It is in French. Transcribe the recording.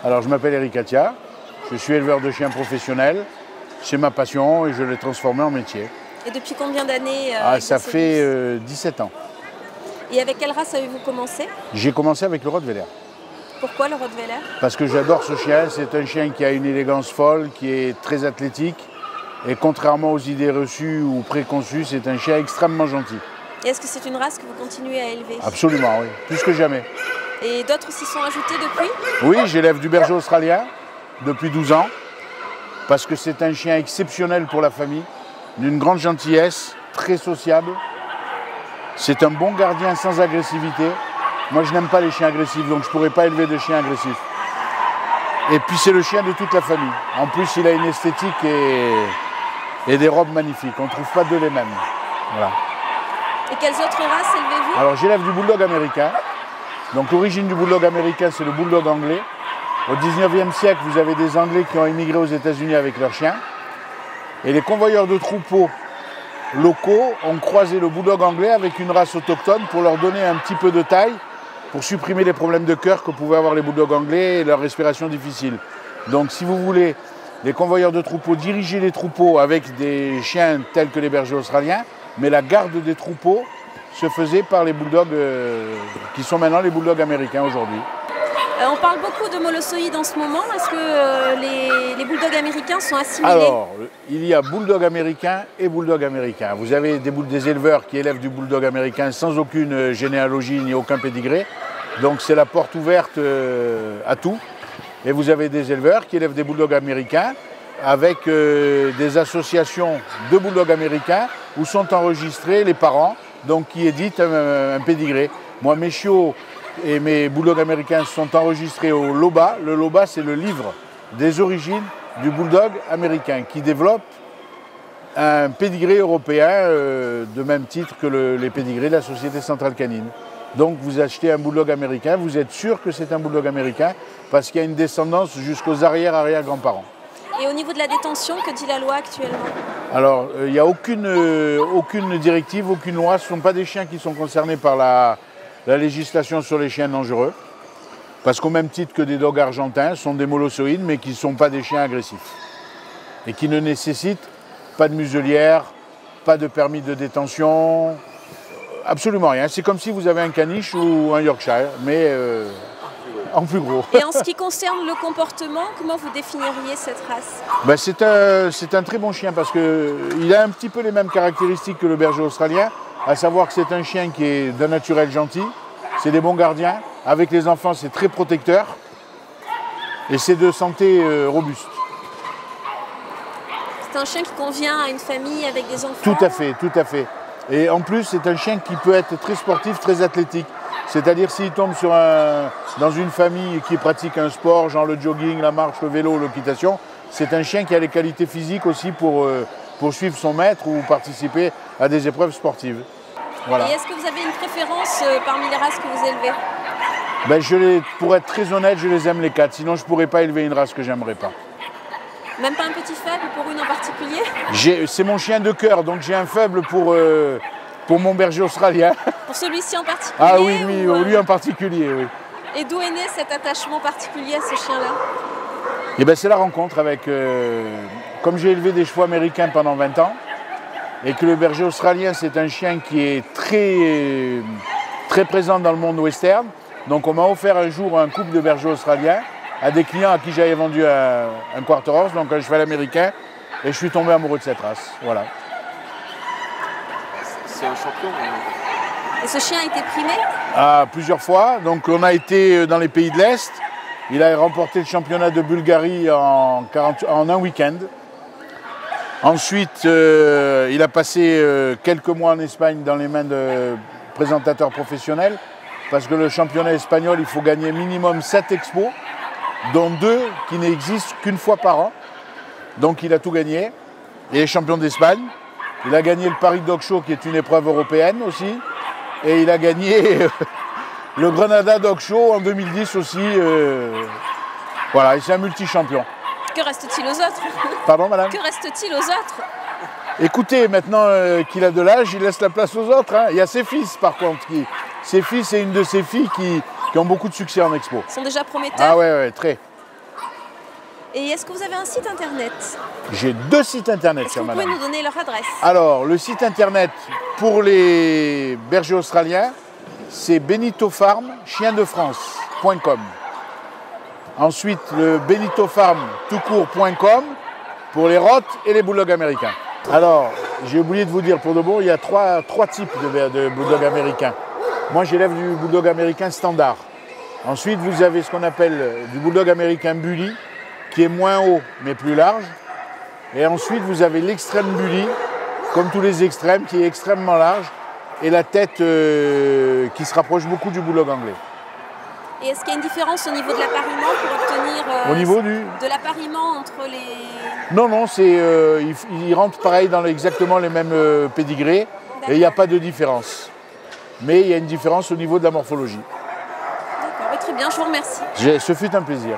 Alors je m'appelle Eric Attia, je suis éleveur de chiens professionnel, c'est ma passion et je l'ai transformé en métier. Et depuis combien d'années Ça fait 17 ans. Et avec quelle race avez-vous commencé? J'ai commencé avec le Rottweiler. Pourquoi le Rottweiler? Parce que j'adore ce chien, c'est un chien qui a une élégance folle, qui est très athlétique et contrairement aux idées reçues ou préconçues, c'est un chien extrêmement gentil. Et est-ce que c'est une race que vous continuez à élever? Absolument, oui, plus que jamais. Et d'autres s'y sont ajoutés depuis? Oui, j'élève du berger australien depuis 12 ans parce que c'est un chien exceptionnel pour la famille, d'une grande gentillesse, très sociable. C'est un bon gardien sans agressivité. Moi, je n'aime pas les chiens agressifs, donc je ne pourrais pas élever de chiens agressifs. Et puis, c'est le chien de toute la famille. En plus, il a une esthétique et des robes magnifiques. On ne trouve pas deux les mêmes. Voilà. Et quelles autres races élevez-vous? Alors, j'élève du bulldog américain. Donc, l'origine du bulldog américain, c'est le bulldog anglais. Au 19e siècle, vous avez des Anglais qui ont immigré aux États-Unis avec leurs chiens. Et les convoyeurs de troupeaux locaux ont croisé le bulldog anglais avec une race autochtone pour leur donner un petit peu de taille, pour supprimer les problèmes de cœur que pouvaient avoir les bulldogs anglais et leur respiration difficile. Donc si vous voulez, les convoyeurs de troupeaux dirigeaient les troupeaux avec des chiens tels que les bergers australiens, mais la garde des troupeaux se faisait par les bulldogs qui sont maintenant les bulldogs américains aujourd'hui. On parle beaucoup de molossoïdes en ce moment. Est-ce que les bulldogs américains sont assimilés? Alors, il y a bulldog américain et bulldog américain. Vous avez des éleveurs qui élèvent du bulldog américain sans aucune généalogie ni aucun pédigré. Donc c'est la porte ouverte à tout. Et vous avez des éleveurs qui élèvent des bulldogs américains avec des associations de bulldogs américains où sont enregistrés les parents, donc qui éditent un pédigré. Moi, mes chiots et mes bulldogs américains sont enregistrés au LOBA. Le LOBA, c'est le livre des origines du bulldog américain qui développe un pédigré européen de même titre que les pédigrés de la Société centrale canine. Donc vous achetez un bulldog américain, vous êtes sûr que c'est un bulldog américain parce qu'il y a une descendance jusqu'aux arrière-arrière-grands-parents. Et au niveau de la détention, que dit la loi actuellement? Alors, il n'y a aucune directive, aucune loi. Ce ne sont pas des chiens qui sont concernés par la législation sur les chiens dangereux, parce qu'au même titre que des dogs argentins, sont des molossoïdes, mais qui ne sont pas des chiens agressifs, et qui ne nécessitent pas de muselière, pas de permis de détention, absolument rien. C'est comme si vous avez un caniche ou un Yorkshire, mais en plus gros. Et en ce qui concerne le comportement, comment vous définiriez cette race? Ben, c'est un très bon chien, parce qu'il a un petit peu les mêmes caractéristiques que le berger australien, à savoir que c'est un chien qui est d'un naturel gentil, c'est des bons gardiens, avec les enfants c'est très protecteur, et c'est de santé robuste. C'est un chien qui convient à une famille avec des enfants? Tout à fait, tout à fait. Et en plus c'est un chien qui peut être très sportif, très athlétique. C'est-à-dire s'il tombe dans une famille qui pratique un sport, genre le jogging, la marche, le vélo, l'équitation, c'est un chien qui a les qualités physiques aussi pour suivre son maître ou participer à des épreuves sportives. Voilà. Et est-ce que vous avez une préférence parmi les races que vous élevez? Ben, pour être très honnête, je les aime les quatre, sinon je ne pourrais pas élever une race que j'aimerais pas. Même pas un petit faible pour une en particulier? C'est mon chien de cœur, donc j'ai un faible pour mon berger australien. Pour celui-ci en particulier? Ah oui, lui en particulier, oui. Et d'où est né cet attachement particulier à ce chien-là? Eh ben, c'est la rencontre avec... comme j'ai élevé des chevaux américains pendant 20 ans, et que le berger australien, c'est un chien qui est très, très présent dans le monde western. Donc on m'a offert un jour un couple de bergers australiens à des clients à qui j'avais vendu un quarter horse, donc un cheval américain, et je suis tombé amoureux de cette race. Voilà. C'est un champion. Et ce chien a été primé? Plusieurs fois. Donc on a été dans les pays de l'Est. Il a remporté le championnat de Bulgarie en un week-end. Ensuite, il a passé quelques mois en Espagne dans les mains de présentateurs professionnels, parce que le championnat espagnol, il faut gagner minimum 7 expos, dont 2 qui n'existent qu'une fois par an. Donc il a tout gagné. Il est champion d'Espagne. Il a gagné le Paris Dog Show, qui est une épreuve européenne aussi. Et il a gagné le Grenada Dog Show en 2010 aussi. Voilà, et c'est un multi-champion. Que reste-t-il aux autres? Pardon, madame? Que reste-t-il aux autres? Écoutez, maintenant qu'il a de l'âge, il laisse la place aux autres. Hein. Il y a ses fils, par contre. Ses fils et une de ses filles qui ont beaucoup de succès en expo. Ils sont déjà prometteurs? Ah ouais, très. Et est-ce que vous avez un site internet? J'ai 2 sites internet, Est-ce que vous pouvez nous donner leur adresse? Alors, le site internet pour les bergers australiens, c'est benitofarm-chiendefrance.com. Ensuite, le benitofarm-tout-court.com pour les rottes et les bulldogs américains. Alors, j'ai oublié de vous dire, pour de bon, il y a trois types de bulldogs américains. Moi, j'élève du bulldog américain standard. Ensuite, vous avez ce qu'on appelle du bulldog américain bully, qui est moins haut, mais plus large. Et ensuite, vous avez l'extrême bully, comme tous les extrêmes, qui est extrêmement large, et la tête qui se rapproche beaucoup du bulldog anglais. Et est-ce qu'il y a une différence au niveau de l'appariement pour obtenir au niveau de l'appariement entre les... Non, ils rentrent pareil dans exactement les mêmes pédigrés, et il n'y a pas de différence. Mais il y a une différence au niveau de la morphologie. D'accord, très bien, je vous remercie. Ce fut un plaisir.